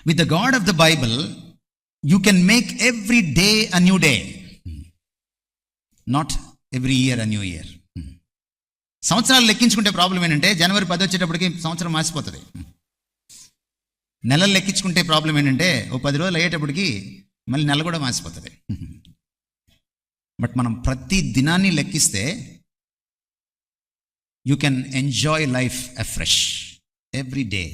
With the God of the Bible, you can make every day a new day, not every year a new year. సంవత్సరాలు లెక్కించుకుంటే problem ఏంటంటే జనవరి 10 వచ్చేటప్పటికి సంవత్సరం మాసిపోతుంది. నెలలు లెక్కించుకుంటే problem ఏంటంటే ఓ 10 రోజులు అయ్యేటప్పటికి మళ్ళీ నెల కూడా మాసిపోతుంది. బట్ మనం ప్రతి దినాన్ని లెక్కిస్తే you can enjoy life afresh every day.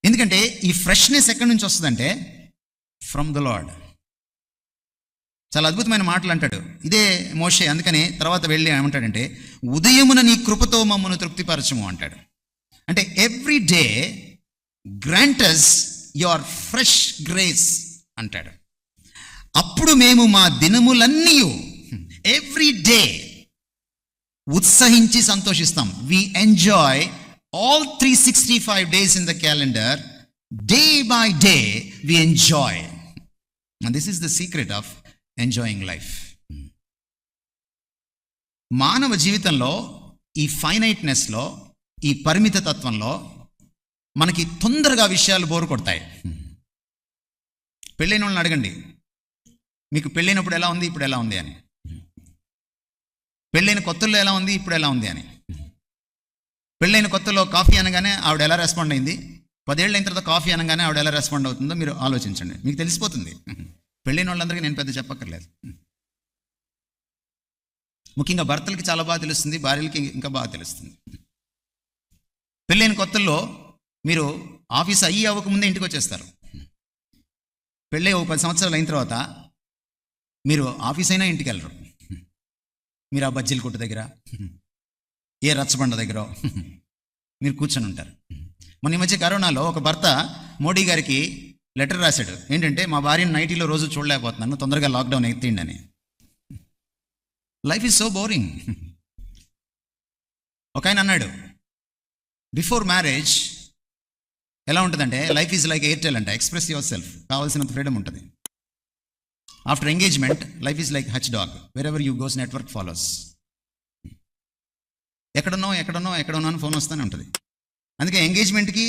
ఎందుకంటే ఈ ఫ్రెష్నెస్ ఎక్కడి నుంచి వస్తుందంటే ఫ్రమ్ ద లార్డ్. చాలా అద్భుతమైన మాటలు అంటాడు ఇదే మోషే. అందుకని తర్వాత వెళ్ళి ఏమంటాడంటే ఉదయమున నీ కృపతో మమ్మను తృప్తిపరచము అంటాడు. అంటే every day grant us your fresh grace అంటాడు. అప్పుడు మేము మా దినములన్నీ ఎవ్రీ డే ఉత్సహించి సంతోషిస్తాం. We enjoy all 365 days in the calendar. Day by day we enjoy, and this is the secret of enjoying life. మానవ జీవితంలో ఈ ఫైనైట్నెస్లో, ఈ పరిమిత తత్వంలో మనకి తొందరగా విషయాలు బోరు కొడతాయి. పెళ్ళైన వాళ్ళని అడగండి, మీకు పెళ్ళైనప్పుడు ఎలా ఉంది, ఇప్పుడు ఎలా ఉంది అని. పెళ్ళైన కొత్తల్లో ఎలా ఉంది, ఇప్పుడు ఎలా ఉంది అని. పెళ్ళైన కొత్తలో కాఫీ అనగానే ఆవిడ ఎలా రెస్పాండ్ అయింది, 10 ఏళ్ళైన తర్వాత కాఫీ అనగానే ఆవిడ ఎలా రెస్పాండ్ అవుతుందో మీరు ఆలోచించండి, మీకు తెలిసిపోతుంది. పెళ్ళైన వాళ్ళందరికీ నేను పెద్ద చెప్పక్కర్లేదు. ముఖ్యంగా భర్తలకి చాలా బాగా తెలుస్తుంది, భార్యలకి ఇంకా బాగా తెలుస్తుంది. పెళ్ళైన కొత్తల్లో మీరు ఆఫీస్ అవ్వకముందే ఇంటికి వచ్చేస్తారు. పెళ్ళై 10 సంవత్సరాలు అయిన తర్వాత మీరు ఆఫీస్ అయినా ఇంటికి వెళ్ళరు. మీరు ఆ బజ్జీల కొట్టు దగ్గర, ఏ రచ్చబండ దగ్గర మీరు కూర్చొని ఉంటారు. మొన్న ఈ మధ్య కరోనాలో ఒక భర్త మోడీ గారికి లెటర్ రాశాడు. ఏంటంటే మా భార్యను నైటీలో రోజు చూడలేకపోతున్నాను, తొందరగా లాక్డౌన్ ఎత్తిండి అని. Life is so boring. ఒక ఆయన అన్నాడు బిఫోర్ మ్యారేజ్ ఎలా ఉంటుందంటే లైఫ్ ఈజ్ లైక్ ఎయిర్టెల్ అంట, ఎక్స్ప్రెస్ యువర్ సెల్ఫ్, కావాల్సినంత ఫ్రీడమ్ ఉంటుంది. After engagement life is like Hutch dog, wherever you goes network follows. ఎక్కడున్నావు అని ఫోన్ వస్తూనే ఉంటుంది. అందుకే ఎంగేజ్మెంట్కి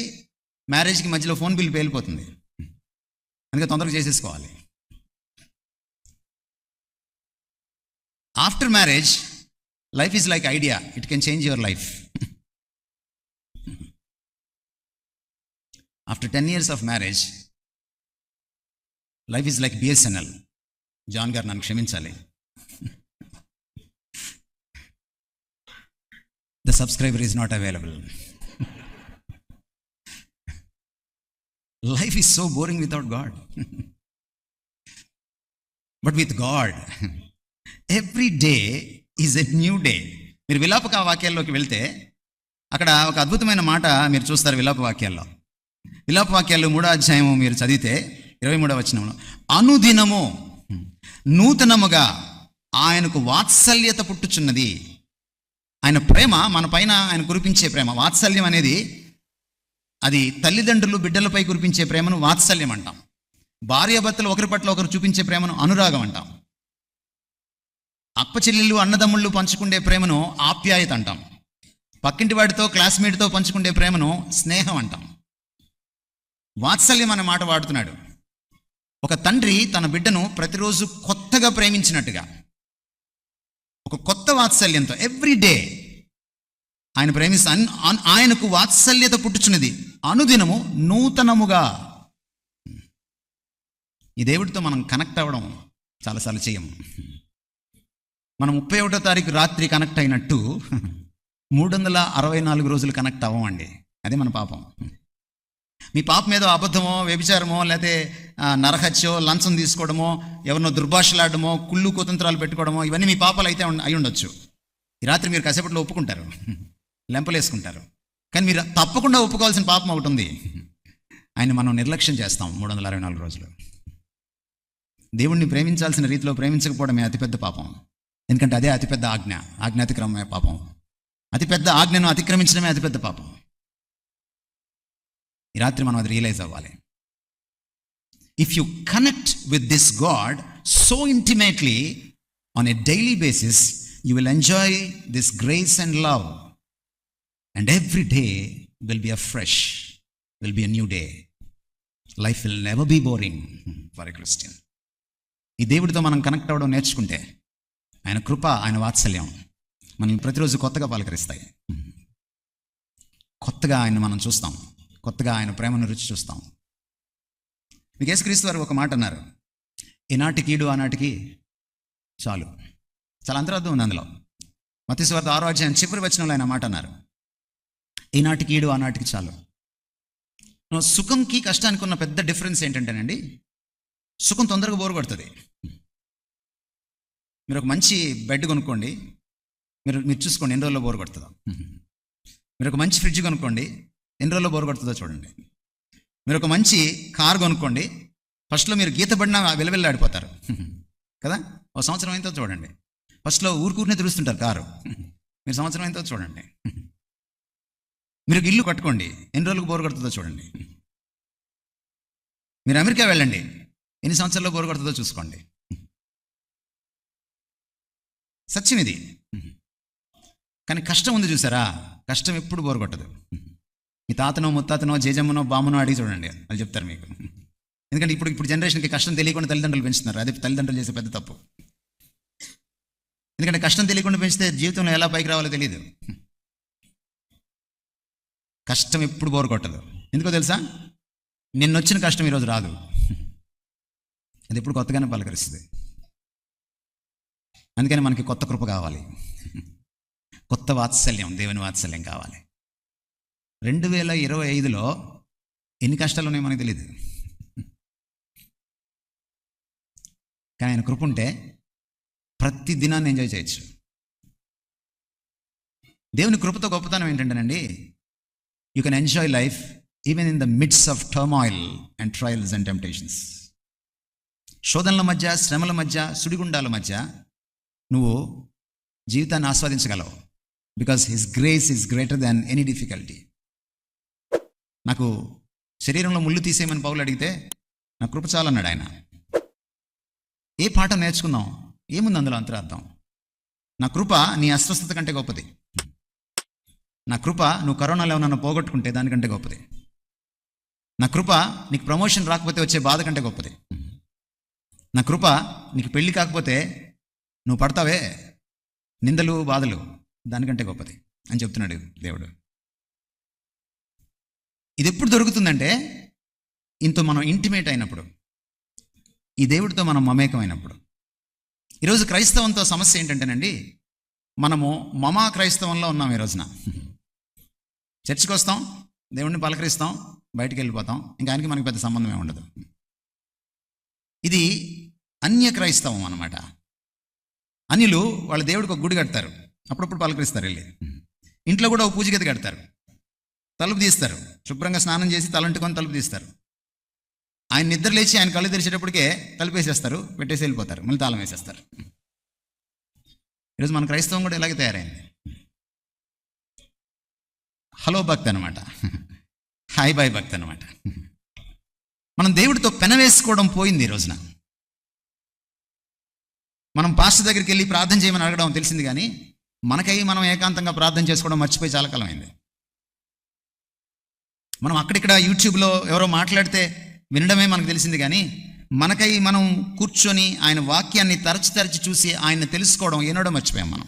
మ్యారేజ్కి మధ్యలో ఫోన్ బిల్ పేలిపోతుంది. అందుకే తొందరగా చేసేసుకోవాలి. After marriage life is like Idea, it can change your life. After 10 years of marriage life is like BSNL. John గారు నన్ను క్షమించాలి, the subscriber is not available. Life is so boring without God. But with God, every day is a new day. మీరు విలాపక వాక్యాల్లోకి వెళ్తే అక్కడ ఒక అద్భుతమైన మాట మీరు చూస్తారు. విలాప వాక్యాల్లో, విలాప వాక్యాలు 3వ అధ్యాయము మీరు చదివితే 23వ వచనంలో అనుదినము నూతనముగా ఆయనకు వాత్సల్యత పుట్టుచున్నది. ఆయన ప్రేమ మన పైన ఆయన కురిపించే ప్రేమ. వాత్సల్యం అనేది అది తల్లిదండ్రులు బిడ్డలపై కురిపించే ప్రేమను వాత్సల్యం అంటాం. భార్యాభర్తలు ఒకరి పట్ల ఒకరు చూపించే ప్రేమను అనురాగం అంటాం. అక్క చెల్లెళ్ళు అన్నదమ్ముళ్ళు పంచుకునే ప్రేమను ఆప్యాయత అంటాం. పక్కింటి వాడితో క్లాస్మేట్తో పంచుకునే ప్రేమను స్నేహం అంటాం. వాత్సల్యం అనే మాట వాడుతున్నాడు. ఒక తండ్రి తన బిడ్డను ప్రతిరోజు కొత్తగా ప్రేమించినట్టుగా ఒక కొత్త వాత్సల్యంతో ఎవ్రీ డే ఆయన ప్రేమిస్తా. ఆయనకు వాత్సల్యత పుట్టుచున్నది అనుదినము నూతనముగా. ఈ దేవుడితో మనం కనెక్ట్ అవ్వడం చాలాసార్లు చేయము. మనం 31వ తారీఖు రాత్రి కనెక్ట్ అయినట్టు 364 రోజులు కనెక్ట్ అవ్వమండి. అదే మన పాపం. మీ పాపం ఏదో అబద్ధమో, వ్యభిచారమో, లేకపోతే నరహత్యో, లంచం తీసుకోవడమో, ఎవరినో దుర్భాషలాడమో, కుళ్ళు కుతంత్రాలు పెట్టుకోవడమో, ఇవన్నీ మీ పాపాలు అయితే అయి ఉండొచ్చు. ఈ రాత్రి మీరు కాసేపట్లో ఒప్పుకుంటారు, లెంపలేసుకుంటారు. కానీ మీరు తప్పకుండా ఒప్పుకోవాల్సిన పాపం ఒకటి ఉంది. ఆయన మనం నిర్లక్ష్యం చేస్తాం 364 రోజులు. దేవుణ్ణి ప్రేమించాల్సిన రీతిలో ప్రేమించకపోవడమే అతిపెద్ద పాపం. ఎందుకంటే అదే అతిపెద్ద ఆజ్ఞ. ఆజ్ఞ అతిక్రమమే పాపం. అతిపెద్ద ఆజ్ఞను అతిక్రమించడమే అతిపెద్ద పాపం. ఈ రాత్రి మనం అది రియలైజ్ అవ్వాలి. If you connect with this God so intimately on a daily basis, you will enjoy this grace and love, and every day will be a fresh, will be a new day. Life will never be boring for a Christian. ఈ దేవుడితో మనం connect అవ్వడం నేర్చుకుంటే ఆయన కృప, ఆయన వాత్సల్యం మనల్ని ప్రతిరోజు కొత్తగా పలకరిస్తాయి. కొత్తగా ఆయన మనం చూస్తాం, కొత్తగా ఆయన ప్రేమను రుచి చూస్తాం. మీకు యేసుక్రీస్తు వారు ఒక మాట అన్నారు, ఈనాటి కీడు ఆనాటికి చాలు. చాలా అంతరార్థం ఉంది అందులో. మత్తయి సువార్త 6వ అధ్యాయం చివరి వచనంలో ఆయన మాట అన్నారు, ఈనాటి కీడు ఆనాటికి చాలు. సుఖంకి కష్టానికి ఉన్న పెద్ద డిఫరెన్స్ ఏంటంటేనండి, సుఖం తొందరగా బోరు కొడుతుంది. మీరు ఒక మంచి బెడ్ కొనుక్కోండి, మీరు చూసుకోండి ఎన్ని రోజుల్లో బోరు కొడుతుందో. మీరు ఒక మంచి ఫ్రిడ్జ్ కొనుక్కోండి, ఎన్ని రోజుల్లో బోరు కొడుతుందో చూడండి. మీరు ఒక మంచి కార్ కొనుక్కోండి, ఫస్ట్లో మీరు గీత పడినా వెలవెల్లాడిపోతారు కదా. ఒక సంవత్సరం అయిన తర్వాత చూడండి, ఫస్ట్లో ఊరికూరినే తెలుస్తుంటారు కారు, మీరు సంవత్సరం అయిన తర్వాత చూడండి. మీరు ఒక ఇల్లు కట్టుకోండి, ఎన్ని రోజులకు బోరు కొడుతుందో చూడండి. మీరు అమెరికా వెళ్ళండి, ఎన్ని సంవత్సరాల్లో బోరు కొడుతుందో చూసుకోండి. సత్యం ఇది. కానీ కష్టం ఉంది చూసారా, కష్టం ఎప్పుడు బోరు కొట్టదు. మీ తాతనో ముత్తాతనో జేజమ్మనో బామ్మనో అడిగి చూడండి, వాళ్ళు చెప్తారు మీకు. ఎందుకంటే ఇప్పుడు జనరేషన్కి కష్టం తెలియకుండా తల్లిదండ్రులు పెంచుతున్నారు. అది తల్లిదండ్రులు చేసే పెద్ద తప్పు. ఎందుకంటే కష్టం తెలియకుండా పెంచితే జీవితంలో ఎలా పైకి రావాలో తెలియదు. కష్టం ఎప్పుడు బోరు కొట్టదు. ఎందుకో తెలుసా, నిన్నొచ్చిన కష్టం ఈరోజు రాదు, అది ఎప్పుడు కొత్తగానే పలకరిస్తుంది. అందుకని మనకి కొత్త కృప కావాలి, కొత్త వాత్సల్యం, దేవుని వాత్సల్యం కావాలి. 2025లో ఎన్ని కష్టాలు ఉన్నాయో మనకు తెలియదు, కానీ ఆయన కృప ఉంటే ప్రతి దినాన్ని ఎంజాయ్ చేయొచ్చు. దేవుని కృపతో గొప్పతనం ఏంటంటేనండి, you can enjoy life even in the midst of turmoil and trials and temptations. శోధనల మధ్య, శ్రమల మధ్య, సుడిగుండాల మధ్య నువ్వు జీవితాన్ని ఆస్వాదించగలవు. Because his grace is greater than any difficulty. నాకు శరీరంలో ముళ్ళు తీసేయమని పౌలు అడిగితే నా కృప చాలన్నాడు ఆయన. ఏ పాఠం నేర్చుకుందాం, ఏముంది అందులో అంతరార్థం? నా కృప నీ అస్వస్థత కంటే గొప్పది. నా కృప నువ్వు కరోనాలో నన్ను పోగొట్టుకుంటే దానికంటే గొప్పది. నా కృప నీకు ప్రమోషన్ రాకపోతే వచ్చే బాధ కంటే గొప్పది. నా కృప నీకు పెళ్ళి కాకపోతే నువ్వు పడతావే నిందలు, బాధలు, దానికంటే గొప్పది అని చెప్తున్నాడు దేవుడు. ఇది ఎప్పుడు దొరుకుతుందంటే ఇంత మనం ఇంటిమేట్ అయినప్పుడు, ఈ దేవుడితో మనం మమేకమైనప్పుడు. ఈరోజు క్రైస్తవంతో సమస్య ఏంటంటేనండి, మనము మమా క్రైస్తవంలో ఉన్నాం. ఈ రోజున చర్చికి వస్తాం, దేవుడిని పలకరిస్తాం, బయటికి వెళ్ళిపోతాం, ఇంకా ఆయనకి మనకి పెద్ద సంబంధమే ఉండదు. ఇది అన్య క్రైస్తవం అన్నమాట. అన్యులు వాళ్ళ దేవుడికి ఒక గుడి కడతారు, అప్పుడప్పుడు పలకరిస్తారు వెళ్ళి. ఇంట్లో కూడా ఒక పూజ గది కడతారు, తలుపు తీస్తారు, శుభ్రంగా స్నానం చేసి తలంటుకొని తలుపు తీస్తారు. ఆయన నిద్ర లేచి ఆయన కళ్ళు తెరిచేటప్పటికే తలుపు వేసేస్తారు, పెట్టేసి వెళ్ళిపోతారు, మళ్ళీ తాళం వేసేస్తారు. ఈరోజు మన క్రైస్తవం కూడా ఇలాగే తయారైంది. హలో భక్తి అనమాట, హాయ్ బాయ్ భక్తి అనమాట. మనం దేవుడితో పెనవేసుకోవడం పోయింది ఈ రోజున. మనం పాస్టర్ దగ్గరికి వెళ్ళి ప్రార్థన చేయమని అడగడం తెలిసింది, కానీ మనకై మనం ఏకాంతంగా ప్రార్థన చేసుకోవడం మర్చిపోయి చాలా కాలం అయింది. మనం అక్కడిక్కడ యూట్యూబ్లో ఎవరో మాట్లాడితే వినడమే మనకు తెలిసింది, కానీ మనకై మనం కూర్చొని ఆయన వాక్యాన్ని తరచి చూసి ఆయన్ని తెలుసుకోవడం ఏనాడో మర్చిపోయాం మనం.